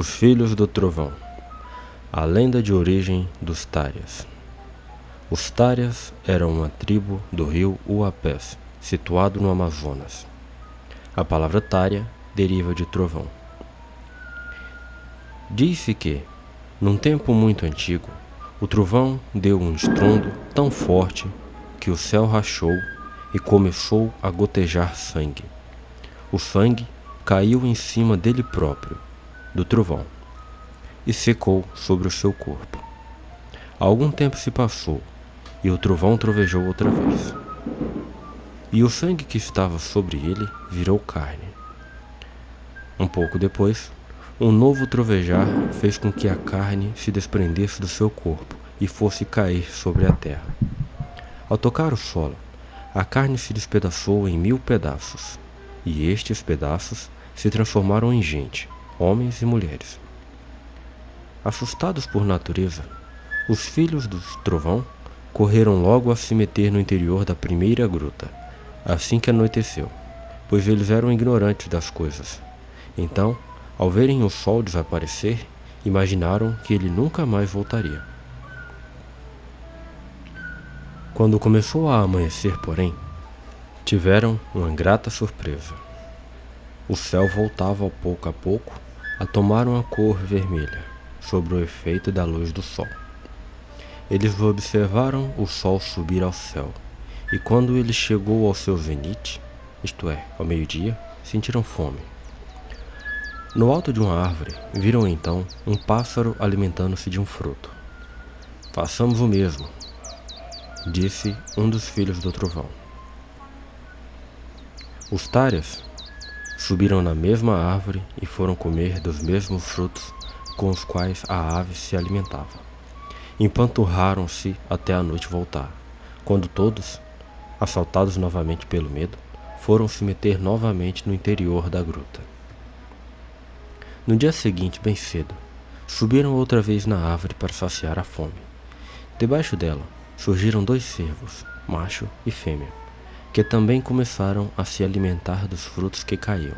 Os Filhos do Trovão. A lenda de origem dos Tárias. Os Tárias eram uma tribo do rio Uapés, situado no Amazonas. A palavra Tária deriva de trovão. Diz-se que, num tempo muito antigo, o trovão deu um estrondo tão forte que o céu rachou e começou a gotejar sangue. O sangue caiu em cima dele próprio, do trovão, e secou sobre o seu corpo. Algum tempo se passou, e o trovão trovejou outra vez. E o sangue que estava sobre ele virou carne. Um pouco depois, um novo trovejar fez com que a carne se desprendesse do seu corpo e fosse cair sobre a terra. Ao tocar o solo, a carne se despedaçou em 1000 pedaços, e estes pedaços se transformaram em gente, homens e mulheres. Assustados por natureza, os filhos do trovão correram logo a se meter no interior da primeira gruta, assim que anoiteceu, pois eles eram ignorantes das coisas. Então, ao verem o sol desaparecer, imaginaram que ele nunca mais voltaria. Quando começou a amanhecer, porém, tiveram uma grata surpresa. O céu voltava pouco a pouco a tomar uma cor vermelha, sob o efeito da luz do sol. Eles observaram o sol subir ao céu, e quando ele chegou ao seu zenite, isto é, ao meio-dia, sentiram fome. No alto de uma árvore, viram então um pássaro alimentando-se de um fruto. "Façamos o mesmo", disse um dos filhos do trovão. Os Tárias subiram na mesma árvore e foram comer dos mesmos frutos com os quais a ave se alimentava. Empanturraram-se até a noite voltar, quando todos, assaltados novamente pelo medo, foram se meter novamente no interior da gruta. No dia seguinte, bem cedo, subiram outra vez na árvore para saciar a fome. Debaixo dela surgiram 2 cervos, macho e fêmea, que também começaram a se alimentar dos frutos que caíam.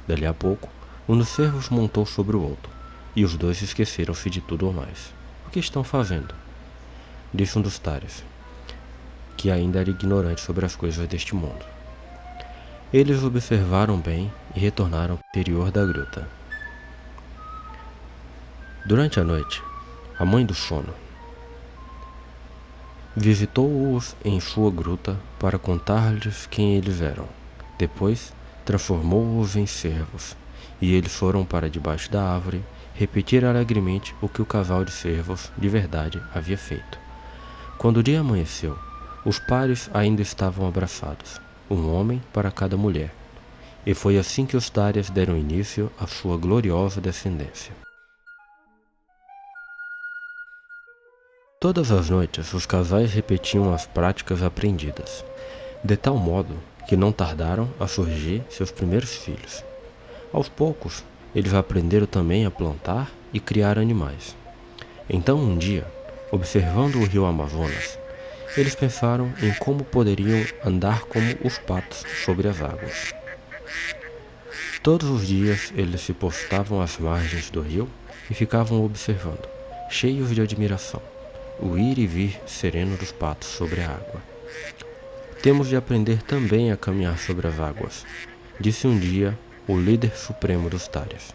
Dali a pouco, um dos cervos montou sobre o outro, e os 2 esqueceram-se de tudo o mais. "O que estão fazendo?", disse um dos Tárias, que ainda era ignorante sobre as coisas deste mundo. Eles observaram bem e retornaram ao interior da gruta. Durante a noite, a Mãe do Sono visitou-os em sua gruta para contar-lhes quem eles eram. Depois, transformou-os em cervos, e eles foram para debaixo da árvore repetir alegremente o que o casal de cervos de verdade havia feito. Quando o dia amanheceu, os pares ainda estavam abraçados, um homem para cada mulher, e foi assim que os Tárias deram início à sua gloriosa descendência. Todas as noites, os casais repetiam as práticas aprendidas, de tal modo que não tardaram a surgir seus primeiros filhos. Aos poucos, eles aprenderam também a plantar e criar animais. Então, um dia, observando o rio Amazonas, eles pensaram em como poderiam andar como os patos sobre as águas. Todos os dias, eles se postavam às margens do rio e ficavam observando, cheios de admiração, o ir e vir sereno dos patos sobre a água. "Temos de aprender também a caminhar sobre as águas", disse um dia o líder supremo dos Tárias.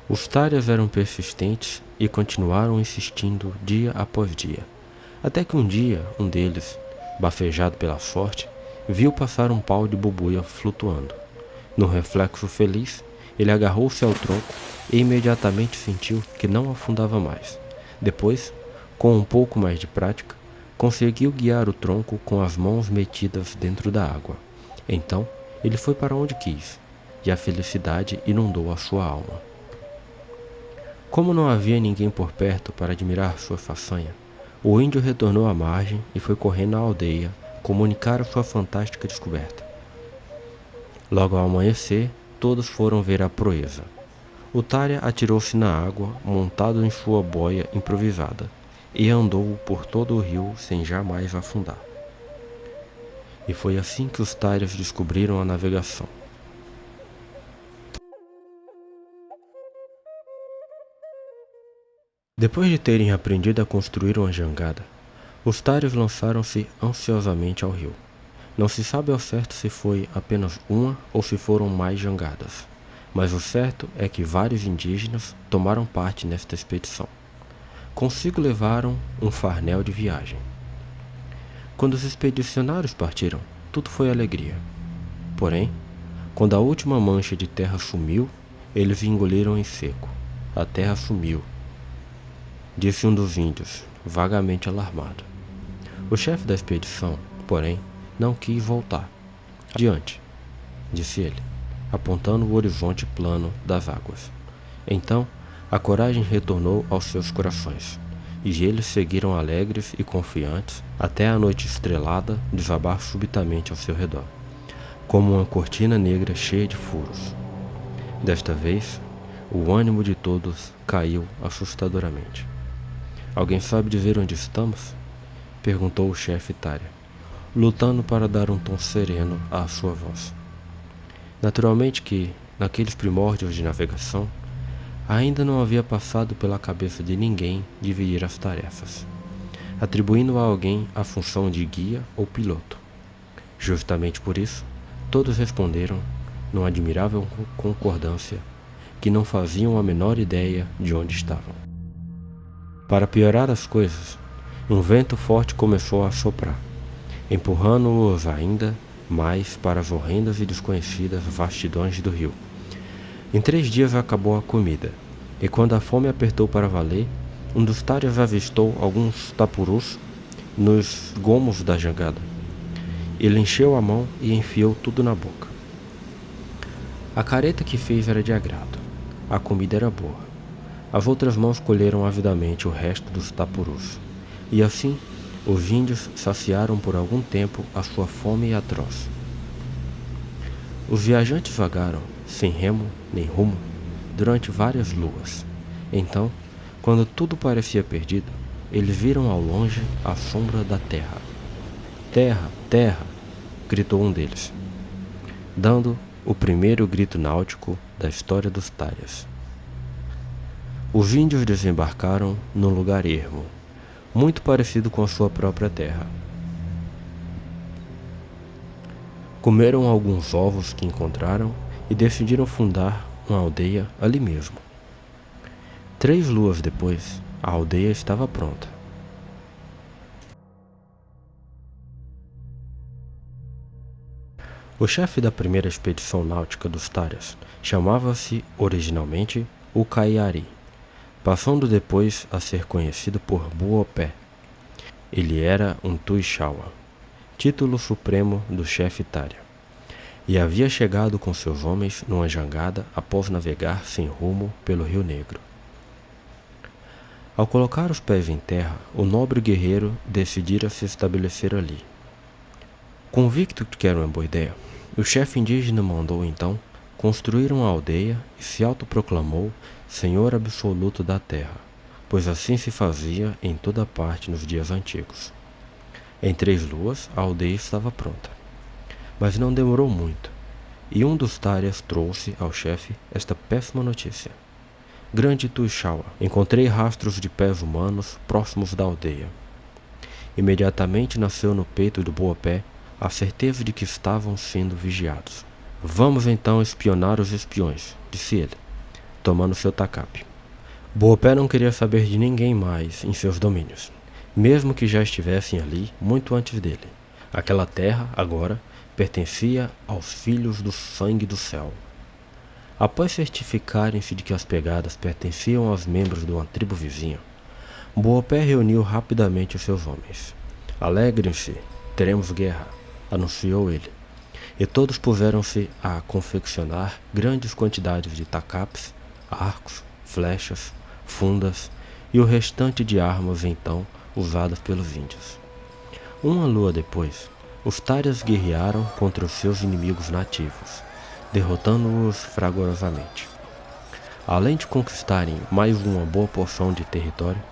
Os Tárias eram persistentes e continuaram insistindo dia após dia, até que um dia um deles, bafejado pela sorte, viu passar um pau de bubuia flutuando. Num reflexo feliz, ele agarrou-se ao tronco e imediatamente sentiu que não afundava mais. Depois, com um pouco mais de prática, conseguiu guiar o tronco com as mãos metidas dentro da água. Então, ele foi para onde quis, e a felicidade inundou a sua alma. Como não havia ninguém por perto para admirar sua façanha, o índio retornou à margem e foi correndo à aldeia comunicar a sua fantástica descoberta. Logo ao amanhecer, todos foram ver a proeza. O Tária atirou-se na água, montado em sua boia improvisada, e andou por todo o rio sem jamais afundar. E foi assim que os Tárias descobriram a navegação. Depois de terem aprendido a construir uma jangada, os Tarios lançaram-se ansiosamente ao rio. Não se sabe ao certo se foi apenas uma ou se foram mais jangadas, mas o certo é que vários indígenas tomaram parte nesta expedição. Consigo levaram um farnel de viagem. Quando os expedicionários partiram, tudo foi alegria. Porém, quando a última mancha de terra sumiu, eles engoliram em seco. A terra sumiu, disse um dos índios, vagamente alarmado. O chefe da expedição, porém, não quis voltar. Adiante, disse ele, apontando o horizonte plano das águas. Então, a coragem retornou aos seus corações, e eles seguiram alegres e confiantes até a noite estrelada desabar subitamente ao seu redor, como uma cortina negra cheia de furos. Desta vez, o ânimo de todos caiu assustadoramente. Alguém sabe dizer onde estamos? Perguntou o chefe Tária, lutando para dar um tom sereno à sua voz. Naturalmente que, naqueles primórdios de navegação, ainda não havia passado pela cabeça de ninguém dividir as tarefas, atribuindo a alguém a função de guia ou piloto. Justamente por isso, todos responderam, numa admirável concordância, que não faziam a menor ideia de onde estavam. Para piorar as coisas, um vento forte começou a soprar, empurrando-os ainda mais para as horrendas e desconhecidas vastidões do rio. Em 3 dias acabou a comida, e quando a fome apertou para valer, um dos Tários avistou alguns tapurus nos gomos da jangada. Ele encheu a mão e enfiou tudo na boca. A careta que fez era de agrado. A comida era boa. As outras mãos colheram avidamente o resto dos tapurus. E assim, os índios saciaram por algum tempo a sua fome atroz. Os viajantes vagaram, sem remo nem rumo, durante várias luas. Então, quando tudo parecia perdido, eles viram ao longe a sombra da terra. Terra, terra! Gritou um deles, dando o primeiro grito náutico da história dos Tárias. Os índios desembarcaram num lugar ermo, muito parecido com a sua própria terra. Comeram alguns ovos que encontraram e decidiram fundar uma aldeia ali mesmo. 3 luas depois, a aldeia estava pronta. O chefe da primeira expedição náutica dos Tárias chamava-se originalmente Ucaiari, passando depois a ser conhecido por Buopé. Ele era um Tuixaua, título supremo do chefe Tária, e havia chegado com seus homens numa jangada após navegar sem rumo pelo Rio Negro. Ao colocar os pés em terra, o nobre guerreiro decidira se estabelecer ali. Convicto de que era uma boa ideia, o chefe indígena mandou então construir uma aldeia e se autoproclamou senhor absoluto da terra, pois assim se fazia em toda parte nos dias antigos. Em 3 luas, a aldeia estava pronta. Mas não demorou muito, e um dos Tárias trouxe ao chefe esta péssima notícia. Grande Tuixaua, encontrei rastros de pés humanos próximos da aldeia. Imediatamente nasceu no peito do Buopé a certeza de que estavam sendo vigiados. Vamos então espionar os espiões, disse ele, tomando seu tacape. Buopé não queria saber de ninguém mais em seus domínios, mesmo que já estivessem ali muito antes dele. Aquela terra, agora, pertencia aos filhos do sangue do céu. Após certificarem-se de que as pegadas pertenciam aos membros de uma tribo vizinha, Buopé reuniu rapidamente os seus homens. Alegrem-se, teremos guerra, anunciou ele, e todos puseram-se a confeccionar grandes quantidades de tacapes, arcos, flechas, fundas e o restante de armas então usadas pelos índios. Uma lua depois, os Tárias guerrearam contra os seus inimigos nativos, derrotando-os fragorosamente. Além de conquistarem mais uma boa porção de território,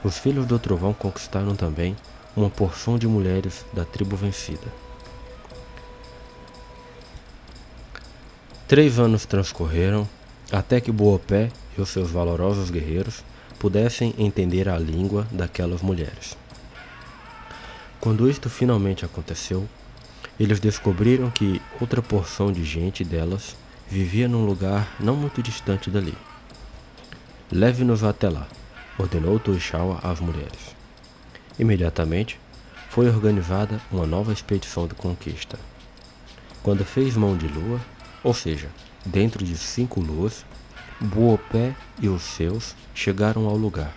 os filhos do trovão conquistaram também uma porção de mulheres da tribo vencida. 3 anos transcorreram até que Buopé e os seus valorosos guerreiros pudessem entender a língua daquelas mulheres. Quando isto finalmente aconteceu, eles descobriram que outra porção de gente delas vivia num lugar não muito distante dali. Leve-nos até lá, ordenou Tuichawa às mulheres. Imediatamente, foi organizada uma nova expedição de conquista. Quando fez mão de lua, ou seja, dentro de 5 luas, Buopé e os seus chegaram ao lugar.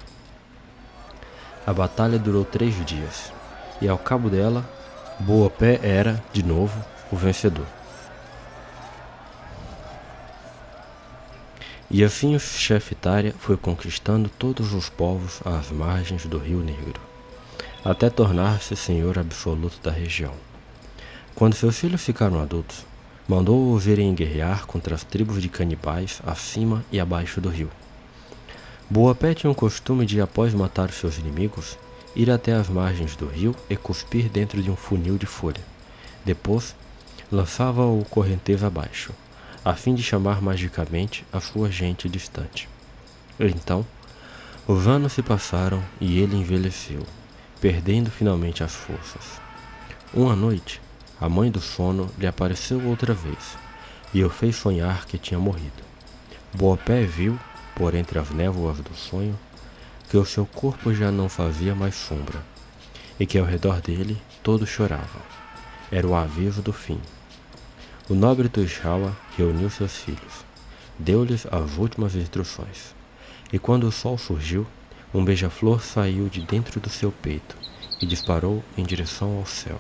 A batalha durou 3 dias, e ao cabo dela, Buopé era, de novo, o vencedor. E assim o chefe Tária foi conquistando todos os povos às margens do Rio Negro, até tornar-se senhor absoluto da região. Quando seus filhos ficaram adultos, mandou-os irem guerrear contra as tribos de canibais acima e abaixo do rio. Buopé tinha o costume de, após matar seus inimigos, ir até as margens do rio e cuspir dentro de um funil de folha. Depois, lançava-o correnteza abaixo, a fim de chamar magicamente a sua gente distante. Então, os anos se passaram e ele envelheceu, perdendo finalmente as forças. Uma noite, a mãe do sono lhe apareceu outra vez e o fez sonhar que tinha morrido. Buopé viu, por entre as névoas do sonho, que o seu corpo já não fazia mais sombra e que ao redor dele todos choravam. Era o aviso do fim. O nobre Tuichawa reuniu seus filhos, deu-lhes as últimas instruções, e quando o sol surgiu, um beija-flor saiu de dentro do seu peito e disparou em direção ao céu.